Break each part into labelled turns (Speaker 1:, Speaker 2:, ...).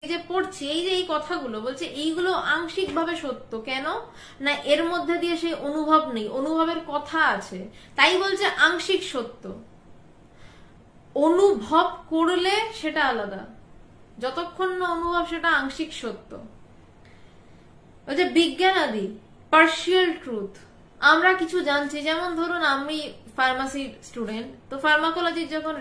Speaker 1: এই যে পড়ছি, এই যে এই কথাগুলো বলছে, এইগুলো আংশিক ভাবে সত্য। কেন না এর মধ্যে দিয়ে সেই অনুভব নেই, অনুভবের কথা আছে, তাই বলছে আংশিক সত্য। অনুভব করলে সেটা আলাদা, যতক্ষণ না অনুভব সেটা আংশিক সত্য। বলছে বিজ্ঞান আদি পার্শিয়াল ট্রুথ, আমরা কিছু জানছি, যেমন ধরুন আমি ফার্মাসির স্টুডেন্ট, তো ফার্মাকোলজির যখন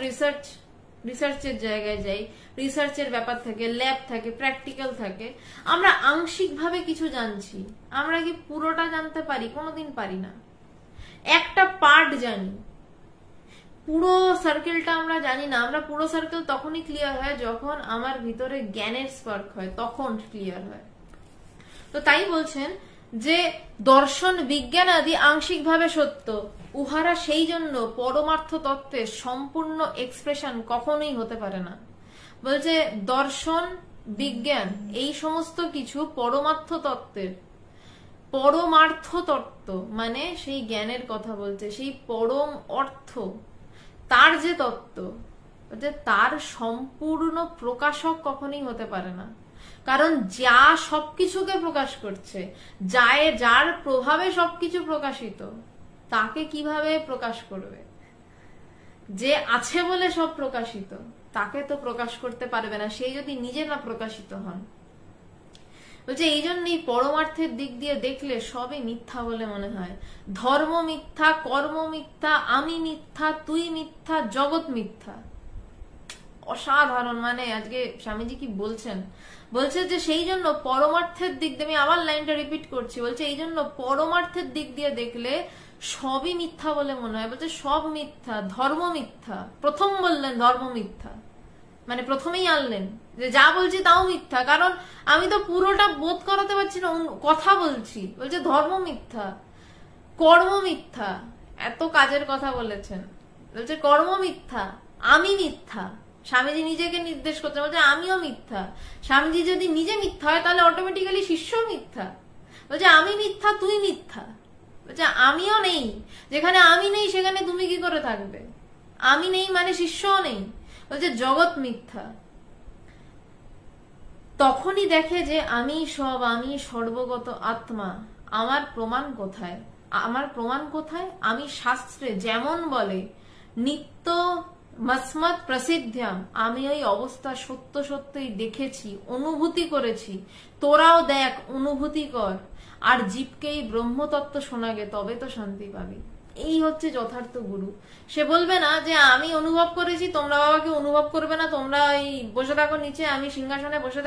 Speaker 1: রিসার্চের জায়গায় যাই, রিসার্চের ব্যাপার থাকে, ল্যাব থাকে, প্র্যাকটিক্যাল থাকে, আমরা আংশিক ভাবে কিছু জানছি। আমরা কি পুরোটা জানতে পারি? কোনোদিন পারি না। একটা পার্ট জানি, পুরো সার্কেলটা আমরা জানি না। আমরা পুরো সার্কেল তখনই ক্লিয়ার হয় যখন আমার ভিতরে জ্ঞানের স্পার্ক হয়, তখন ক্লিয়ার হয়। তো তাই বলছেন যে দর্শন বিজ্ঞান আদি আংশিক ভাবে সত্য, উহারা সেই জন্য পরমার্থ তত্ত্বের সম্পূর্ণ এক্সপ্রেশন কখনোই হতে পারে না। বলছে দর্শন বিজ্ঞান এই সমস্ত কিছু পরমার্থ তত্ত্বের, পরমার্থ তত্ত্ব মানে সেই জ্ঞানের কথা বলছে, সেই পরম অর্থ, তার যে তত্ত্ব, তার সম্পূর্ণ প্রকাশক কখনোই হতে পারে না। কারণ যা সবকিছুকে প্রকাশ করছে, যার প্রভাবে সবকিছু প্রকাশিত, তাকে কিভাবে প্রকাশ করবে? যে আছে বলে সব প্রকাশিত, তাকে তো প্রকাশ করতে পারবে না, সেই যদি নিজে না প্রকাশিত হন। বলছে এই জন্যই পরমার্থের দিক দিয়ে দেখলে সবই মিথ্যা বলে মনে হয়। ধর্ম মিথ্যা, কর্ম মিথ্যা, আমি মিথ্যা, তুই মিথ্যা, জগৎ মিথ্যা। অসাধারণ। মানে আজকে স্বামীজি কি বলছেন, বলছে যে সেই জন্য পরমার্থের দিক দিয়ে, আমি আবার লাইনটা রিপিট করছি, বলছে এই জন্য পরমার্থের দিক দিয়ে দেখলে সবই মিথ্যা বলে মনে হয়। বলছে সব মিথ্যা, ধর্ম মিথ্যা, প্রথম বললেন ধর্ম মিথ্যা, মানে প্রথমেই আনলেন যে যা বলছি তাও মিথ্যা, কারণ আমি তো পুরোটা বোধ করাতে পারছি না, কথা বলছি। বলছে ধর্ম মিথ্যা, কর্ম মিথ্যা, এত কাজের কথা বলেছেন, বলছে কর্ম মিথ্যা, আমি মিথ্যা। স্বামীজি নিজেকে নির্দেশ করতে বলছে আমিও মিথ্যা। স্বামীজি যদি নিজে মিথ্যা হয় তাহলে অটোমেটিক্যালি শিষ্য মিথ্যা। বলছে আমি মিথ্যা, তুই মিথ্যা। বলছে আমিও নেই, যেখানে আমি নেই সেখানে তুমি কি করে থাকবে? আমি নেই মানে শিষ্যও নেই। বলছে জগৎ মিথ্যা। তখনই দেখে যে আমি সব, আমি সর্বগত আত্মা। আমার প্রমাণ কোথায়? আমার প্রমাণ কোথায়? আমি শাস্ত্রে যেমন বলে নিত্য মসমত প্রসিদ্ধাম, আমি ওই অবস্থা সত্য সত্যই দেখেছি, অনুভূতি করেছি। তোরাও দেখ, অনুভূতি কর, আর জীবকেই ব্রহ্মতত্ত্ব শোনাগে, তবে তো শান্তি পাবি। এই হচ্ছে যথার্থ গুরু। সে বলবে না যে আমি অনুভব করেছি, তোমরা বাবাকে অনুভব করবে না, তোমরা এই বসে থাকো নিচে, আমি সিংহাসনে বসে